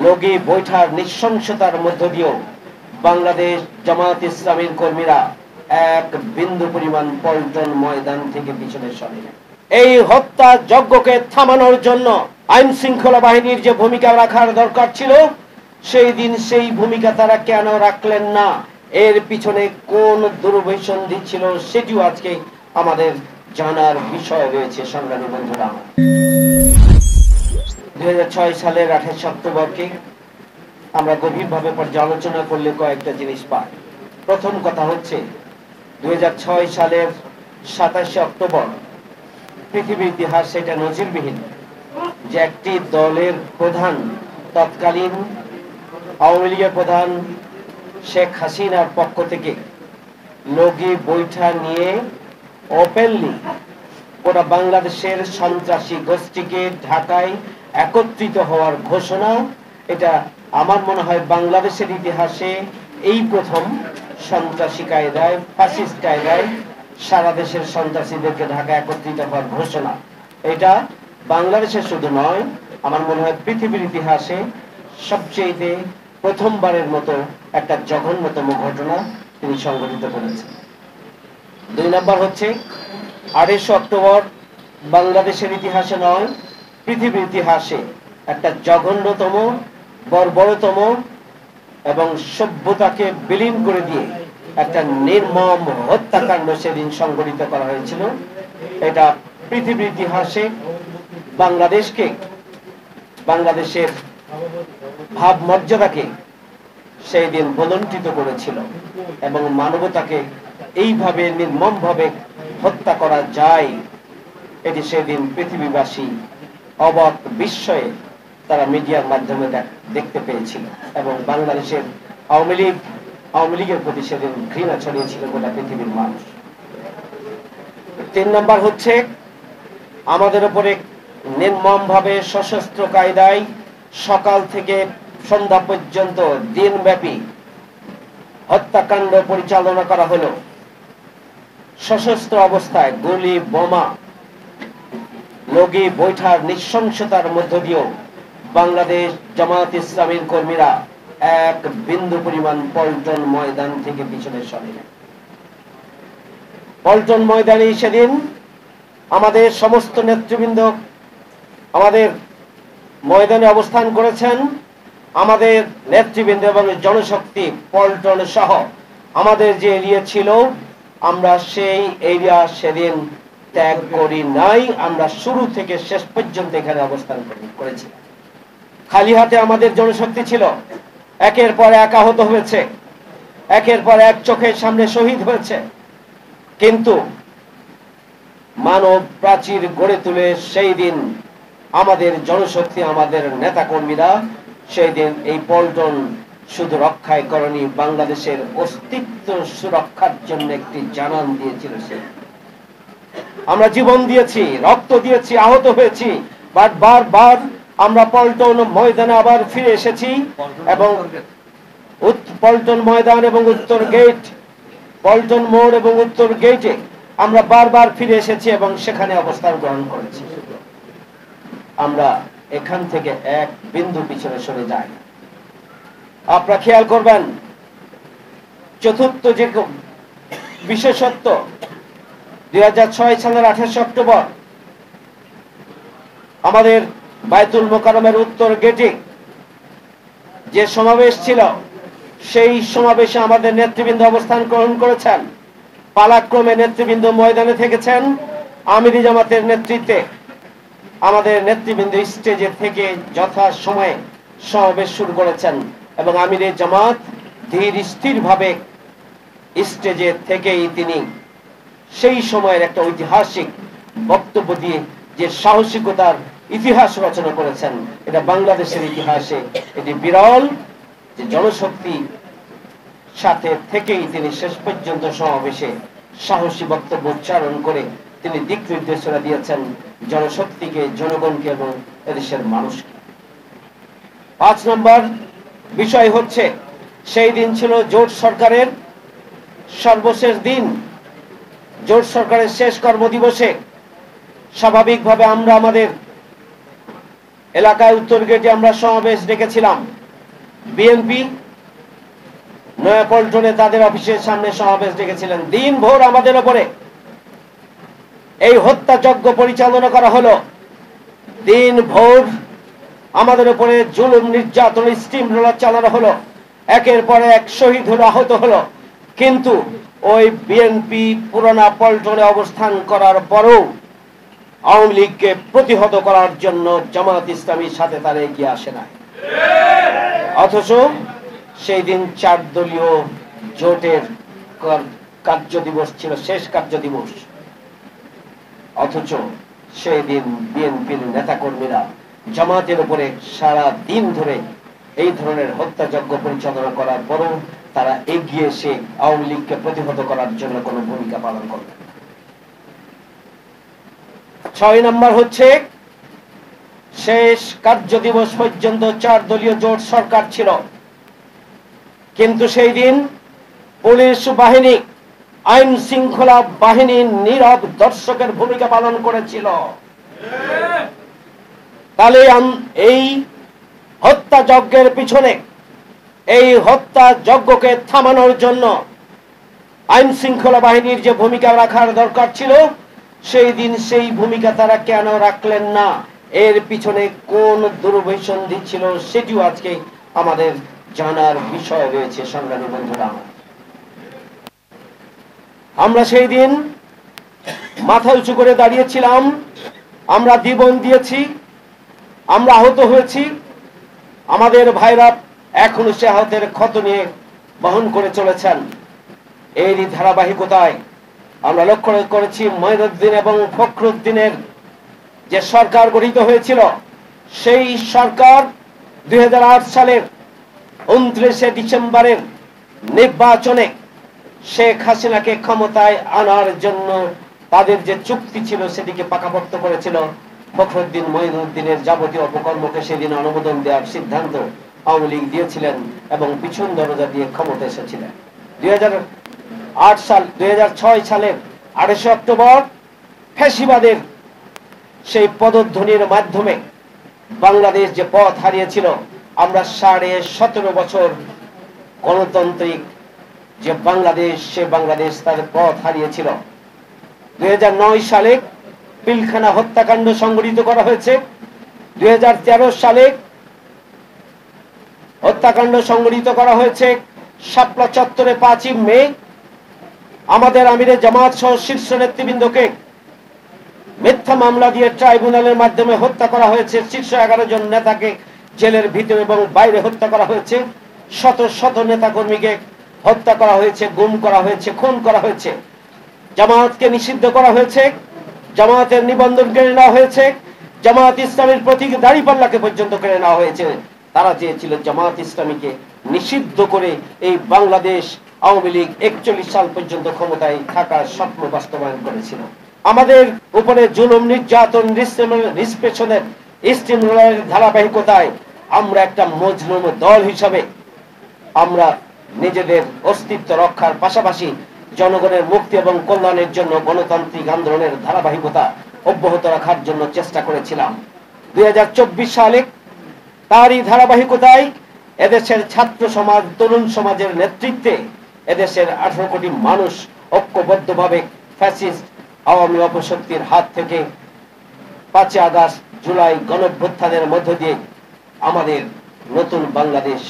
লগি বৈঠার নৃশংসতার মধ্য দিয়েও বাংলাদেশ জামায়াত ইসলামীর কর্মীরা এক বিন্দু পরিমাণ পল্টন ময়দান থেকে পিছনে সরেনি। এই হত্যা যজ্ঞকে থামানোর জন্য আইন শৃঙ্খলা বাহিনীর যে ভূমিকা রাখার দরকার ছিল, সেই দিন সেই ভূমিকা তারা কেন রাখলেন না? এর পিছনে কোন দুর্বিসন্ধি ছিল সেটিও আজকে আমাদের জানার বিষয় রয়েছে। সংগ্রামী বন্ধুরা, 2006 সালের 28 অক্টোবরকে আমরা গভীরভাবে পর্যালোচনা করলে কয়েকটা জিনিস পাই। প্রথম কথা হচ্ছে 2006 সালের 27 অক্টোবর পৃথিবীর ইতিহাসে এটা নজিরবিহীন যে একটি দলের প্রধান, তৎকালীন আওয়ামী লীগের প্রধান শেখ হাসিনার পক্ষ থেকে লগি বৈঠা নিয়ে ওপেনলি ওরা বাংলাদেশের সন্ত্রাসী গোষ্ঠীকে ঢাকায় একত্রিত হওয়ার ঘোষণা, এটা আমার মনে হয় বাংলাদেশের ইতিহাসে এই প্রথম সন্ত্রাসী কায়দায়, ফ্যাসিস্ট কায়দায় সারা দেশের সন্ত্রাসীদেরকে ঢাকা একত্রিত হওয়ার ঘোষণা। এটা বাংলাদেশের শুধু নয়, আমার মনে হয় পৃথিবীর ইতিহাসে সবচেয়ে প্রথমবারের মতো একটা জঘন্যতম ঘটনা তিনি সংঘটিত করেছেন। 2 নম্বর হচ্ছে 28 অক্টোবর বাংলাদেশের ইতিহাসে নয়, পৃথিবীর ইতিহাসে একটা জঘন্যতম, বর্বরতম এবং সভ্যতাকে বিলীন করে দিয়ে একটা নির্মম হত্যাকাণ্ড সেদিন সংঘটিত করা হয়েছিল। এটা পৃথিবীর ইতিহাসে বাংলাদেশকে, বাংলাদেশের ভাবমর্যাদাকে সেই দিন বলণ্টিত করেছিল এবং মানবতাকে এইভাবে নির্মমভাবে হত্যা করা যায়, এটি সেদিন পৃথিবীবাসী অবাক বিস্ময়ে তারা মিডিয়ার মাধ্যমে দেখতে পেয়েছিল এবং বাংলাদেশের আওয়ামী লীগের প্রতি সেদিন ঘৃণা ছড়িয়েছিল গোটা পৃথিবীর মানুষ। 3 নম্বর হচ্ছে আমাদের উপরে নির্মমভাবে সশস্ত্র কায়দায় সকাল থেকে সন্ধ্যা পর্যন্ত দিনব্যাপী হত্যাকাণ্ড পরিচালনা করা হলো। সশস্ত্র অবস্থায় গুলি, বোমা, লগি বৈঠার নৃশংসতার মধ্য দিয়েও বাংলাদেশ জামায়াত ইসলামীর কর্মীরা এক বিন্দু পরিমাণ পল্টন ময়দান থেকে পিছনে সরেনি। পল্টন ময়দানে সেদিন আমাদের সমস্ত নেতৃবৃন্দ আমাদের ময়দানে অবস্থান করেছেন। আমাদের নেতৃবৃন্দ এবং জনশক্তি পল্টন সহ আমাদের যে এরিয়া ছিল, আমরা সেই এরিয়া সেদিন ত্যাগ করি নাই। আমরা শুরু থেকে শেষ পর্যন্ত এখানে অবস্থান করেছি। খালি হাতে আমাদের জনশক্তি ছিল। একের পর এক আহত হয়েছে, একের পর এক চোখের সামনে শহীদ হয়েছে, কিন্তু মানব প্রাচীর গড়ে তুলে সেই দিন আমাদের জনশক্তি, আমাদের নেতা কর্মীরা সেই দিন এই পল্টন শুধু রক্ষায় করেনি, বাংলাদেশের অস্তিত্ব সুরক্ষার জন্য একটি জানান দিয়েছিল। সে আমরা জীবন দিয়েছি, রক্ত দিয়েছি, আহত হয়েছি, বাট বারবার আমরা পল্টন ময়দানে আবার ফিরে এসেছি এবং পল্টন ময়দান এবং উত্তর গেট, পল্টন মোড় এবং উত্তর গেটে আমরা বারবার ফিরে এসেছি এবং সেখানে অবস্থান গ্রহণ করেছি। আমরা এখান থেকে এক বিন্দু পিছনে সরে যাই। আপনারা খেয়াল করবেন, চতুর্থ যে বিশেষত্ব 2006 সালের 28 অক্টোবর আমাদের বায়তুল মোকাররমের উত্তর গেটে যে সমাবেশ ছিল, সেই সমাবেশে আমাদের নেতৃবৃন্দ অবস্থান গ্রহণ করেছেন। পালাক্রমে নেতৃবৃন্দ ময়দানে থেকেছেন। আমিরি জামাতের নেতৃত্বে আমাদের নেতৃবৃন্দ স্টেজে থেকে যথা সময়ে সমাবেশ শুরু করেছেন এবং আমিরি জামাত ধীর স্থির ভাবে স্টেজে থেকেই তিনি সেই সময়ের একটা ঐতিহাসিক বক্তব্য দিয়ে যে সাহসিকতার ইতিহাস রচনা করেছেন, এটা বাংলাদেশের ইতিহাসে এটি বিরল যে জনশক্তি সাথে থেকেই তিনি শেষ পর্যন্ত সমাবেশে সাহসী বক্তব্য উচ্চারণ করে তিনি দিক নির্দেশনা দিয়েছেন জনশক্তিকে, জনগণকে এবং এদেশের মানুষকে। 5 নম্বর বিষয় হচ্ছে, সেই দিন ছিল জোট সরকারের সর্বশেষ দিন। জোট সরকারের শেষ কর্মদিবসে স্বাভাবিকভাবে আমরা আমাদের এলাকায় উত্তর গেটে আমরা সমাবেশ ডেকেছিলাম। বিএনপি নয়াপল্টনে তাদের অফিসের সামনে সমাবেশ ডেকেছিলেন। দিনভর আমাদের উপরে এই হত্যাযজ্ঞ পরিচালনা করা হলো, দিনভর আমাদের উপরে জুলুম নির্যাতন স্টিম রোলার চালানো হলো, একের পর এক শহীদ হলো, আহত হলো। কিন্তু ওই বিএনপি পুরানা পল্টনে অবস্থান করার পরও আওয়ামী লীগকে প্রতিহত করার জন্য জামাত ইসলামীর সাথে তারা এগিয়ে আসে না। অথচ সেই দিন 4 দলীয় জোটের কার্য দিবস ছিল, শেষ কার্য দিবস। অথচ সেই দিন বিএনপির নেতাকর্মীরা জামাতের উপরে সারা দিন ধরে এই ধরনের হত্যাযজ্ঞ পরিচালনা করার পরও তারা এগিয়ে এসে আওয়ামী লীগকে প্রতিহত করার জন্য কোনো ভূমিকা পালন করবে। 6 নম্বর হচ্ছে, শেষ কার্য দিবস পর্যন্ত 4 দলীয় জোট সরকার ছিল, কিন্তু সেই দিন পুলিশ বাহিনী, আইন শৃঙ্খলা বাহিনী নীরব দর্শকের ভূমিকা পালন করেছিল। তাহলে এই হত্যাযজ্ঞের পিছনে, এই হত্যাযজ্ঞকে থামানোর জন্য আইন শৃঙ্খলা বাহিনীর যে ভূমিকা রাখার দরকার ছিল, সেই দিন সেই ভূমিকা তারা কেন রাখলেন না? এর পিছনে কোন দুর্বিসন্ধি ছিল সেটিও আজকে আমাদের জানার বিষয় রয়েছে। সংগ্রামী বন্ধুরা, আমরা সেই দিন মাথা উঁচু করে দাঁড়িয়েছিলাম, আমরা জীবন দিয়েছি, আমরা আহত হয়েছি। আমাদের ভাইরা এখনো সে আহতের ক্ষত নিয়ে বহন করে চলেছেন। এরই ধারাবাহিকতায় আমরা লক্ষ্য করেছি মঈনুদ্দিন এবং ফখরুদ্দিনের যে সরকার গঠিত হয়েছিল, সেই সরকার 2008 সালের 29শে ডিসেম্বরের নির্বাচনে শেখ হাসিনাকে ক্ষমতায় আনার জন্য তাদের যে চুক্তি ছিল সেটিকে পাকাপোক্ত করেছিল। ফখরুদ্দিন মঈনুদ্দিনের যাবতীয় অপকর্মকে সেদিন অনুমোদন দেওয়ার সিদ্ধান্ত আওয়ামী লীগ দিয়েছিলেন এবং পিছন দরজা দিয়ে ক্ষমতা এসেছিলেন। 2006 সালের 28 অক্টোবর ফ্যাসিবাদের সেই পদধ্বনির মাধ্যমে বাংলাদেশ যে পথ হারিয়েছিল, আমরা 17.5 বছর গণতান্ত্রিক যে বাংলাদেশ, সে বাংলাদেশ তার পথ হারিয়েছিল। 2009 সালে পিলখানা হত্যাকাণ্ড সংঘটিত করা হয়েছে। 2013 সালে হত্যাকাণ্ড সংঘটিত করা হয়েছে শাপলা চত্বরে 5ই মে। আমাদের আমিরে জামাত সহ শীর্ষ নেতৃবৃন্দকে মিথ্যা মামলা দিয়ে ট্রাইব্যুনালের মাধ্যমে হত্যা করা হয়েছে। শীর্ষ 11 জন নেতাকে জেলের ভিতরে এবং বাইরে হত্যা করা হয়েছে। শত শত নেতাকর্মীকে হত্যা করা হয়েছে, গুম করা হয়েছে, খুন করা হয়েছে। জামাতকে নিষিদ্ধ করা হয়েছে, জামাতের নিবন্ধন কেড়ে নেওয়া হয়েছে, জামাত ইসলামের প্রতীক দাঁড়িপাল্লাকে পর্যন্ত কেড়ে নেওয়া হয়েছে। তারা চেয়েছিল জামাত ইসলামীকে নিষিদ্ধ করে এই বাংলাদেশ আওয়ামী লীগ 41 সাল পর্যন্ত ক্ষমতায় থাকার স্বপ্ন বাস্তবায়ন করেছিল। আমাদের উপরে জুলুম নির্যাতন নিষ্পেষণের স্টিমরোলারের ধারাবাহিকতায় আমরা একটা মজলুম দল হিসাবে আমরা নিজেদের অস্তিত্ব রক্ষার পাশাপাশি জনগণের মুক্তি এবং কল্যাণের জন্য গণতান্ত্রিক আন্দোলনের ধারাবাহিকতা অব্যাহত রাখার জন্য চেষ্টা করেছিলাম। 2024 সালে তারই ধারাবাহিকতায় এদেশের ছাত্র সমাজ, তরুণ সমাজের নেতৃত্বে এদেশের 18 কোটি মানুষ ঐক্যবদ্ধভাবে ফ্যাসিস্ট আওয়ামী অপশক্তির হাত থেকে 5 আগস্ট, জুলাই গণঅভ্যুত্থানের মধ্য দিয়ে আমাদের নতুন বাংলাদেশ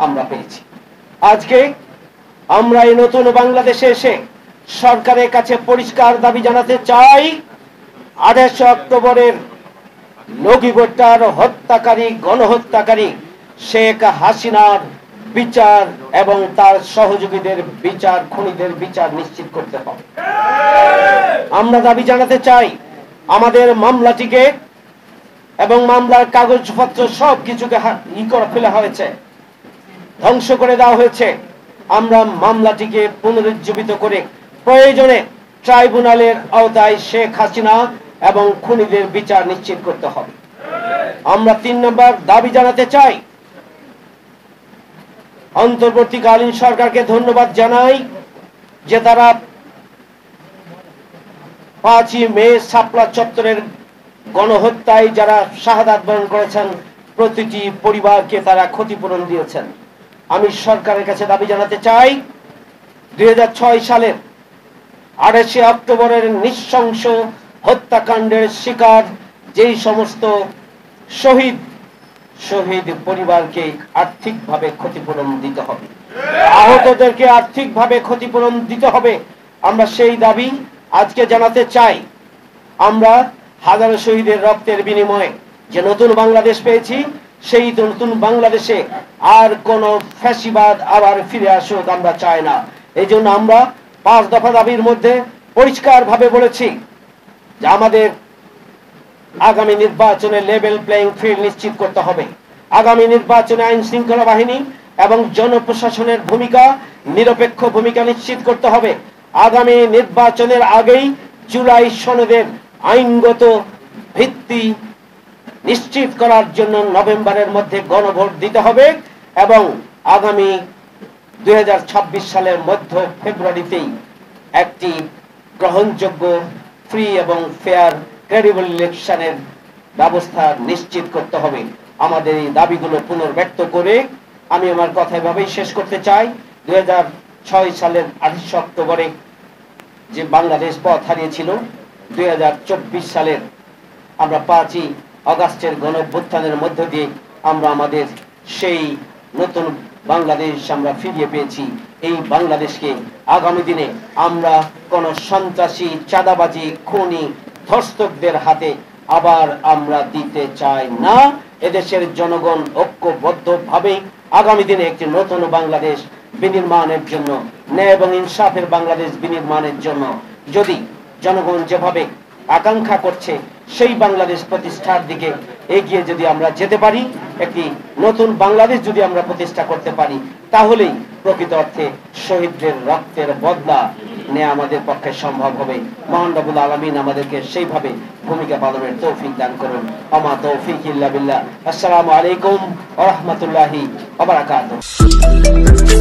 আমরা পেয়েছি। আজকে আমরা এই নতুন বাংলাদেশে এসে সরকারের কাছে পরিষ্কার দাবি জানাতে চাই, 28 অক্টোবরের লগিবটার হত্যাকারী, গণহত্যাকারী শেখ হাসিনার বিচার এবং তার সহযোগীদের বিচার, খুনিদের বিচার নিশ্চিত করতে হবে। আমরা দাবি জানাতে চাই, আমাদের মামলাটিকে এবং মামলার কাগজপত্র সবকিছুকে ফেলা হয়েছে, ধ্বংস করে দেওয়া হয়েছে। আমরা মামলাটিকে পুনরুজ্জীবিত করে প্রয়োজনে ট্রাইব্যুনালের আওতায় শেখ হাসিনা এবং খুনিদের বিচার নিশ্চিত করতে হবে। আমরা 3 নম্বর দাবি জানাতে চাই, অন্তর্বর্তীকালীন সরকারকে ধন্যবাদ জানাই যে তারা 5ই মে শাপলা চত্বরের গণহত্যায় যারা শাহাদাত বরণ করেছেন প্রতিটি পরিবারকে তারা ক্ষতিপূরণ দিয়েছেন। আমি সরকারের কাছে দাবি জানাতে চাই 2006 সালের 28 অক্টোবরের নৃশংস হত্যাকাণ্ডের শিকার যেই সমস্ত শহীদ পরিবারকে আর্থিকভাবে ক্ষতিপূরণ দিতে হবে, আহতদেরকে আর্থিকভাবে ক্ষতিপূরণ দিতে হবে। আমরা সেই দাবি আজকে জানাতে চাই। আমরা হাজারো শহীদের রক্তের বিনিময়ে যে নতুন বাংলাদেশ পেয়েছি, সেই নতুন বাংলাদেশে আর কোন ফ্যাসিবাদ আবার ফিরে আসুক আমরা চাই না। এই জন্য আমরা 5 দফা দাবির মধ্যে পরিষ্কারভাবে বলেছি যে আমাদের আগামী নির্বাচনে লেভেল প্লেইং ফিল্ড নিশ্চিত করতে হবে। আগামী নির্বাচনে আইন শৃঙ্খলা বাহিনী এবং জনপ্রশাসনের ভূমিকা নিরপেক্ষ ভূমিকা নিশ্চিত করতে হবে। আগামী নির্বাচনের আগেই জুলাই সনদের আইনগত ভিত্তি নিশ্চিত করার জন্য নভেম্বরের মধ্যে গণভোট দিতে হবে এবং আগামী 2026 সালের মধ্য ফেব্রুয়ারিতেই একটি গ্রহণযোগ্য, ফ্রি এবং ফেয়ার ক্রেডিবল ইলেকশনের ব্যবস্থা নিশ্চিত করতে হবে। আমাদের এই দাবিগুলো পুনর্ব্যক্ত করে আমি আমার কথা এভাবেই শেষ করতে চাই। 2006 সালের 28 অক্টোবরে যে বাংলাদেশ পথ হারিয়েছিল, 2024 সালের আমরা 5ই আগস্টের গণঅভ্যুত্থানের মধ্য দিয়ে আমরা আমাদের সেই নতুন বাংলাদেশ আমরা ফিরিয়ে পেয়েছি। এই বাংলাদেশকে আগামী দিনে আমরা কোন সন্ত্রাসী, চাঁদাবাজি, খুনি, ধর্ষকদের হাতে আবার আমরা দিতে চাই না। এদেশের জনগণ ঐক্যবদ্ধভাবে আগামী দিনে একটি নতুন বাংলাদেশ বিনির্মাণের জন্য, ন্যায় এবং ইনসাফের বাংলাদেশ বিনির্মাণের জন্য যদি জনগণ যেভাবে আকাঙ্ক্ষা করছে সেই বাংলাদেশ প্রতিষ্ঠার দিকে এগিয়ে যদি আমরা যেতে পারি, একটি নতুন বাংলাদেশ যদি আমরা প্রতিষ্ঠা করতে পারি, তাহলেই প্রকৃত অর্থে শহীদদের রক্তের বদলা নেওয়া আমাদের পক্ষে সম্ভব হবে। মহান রব্বুল আলামিন আমাদেরকে সেইভাবে ভূমিকা পালনের তৌফিক দান করুন। আমা তৌফিক ইল্লা বিল্লাহ। আসসালামু আলাইকুম ওয়া রাহমাতুল্লাহি ওয়া বারাকাতুহু।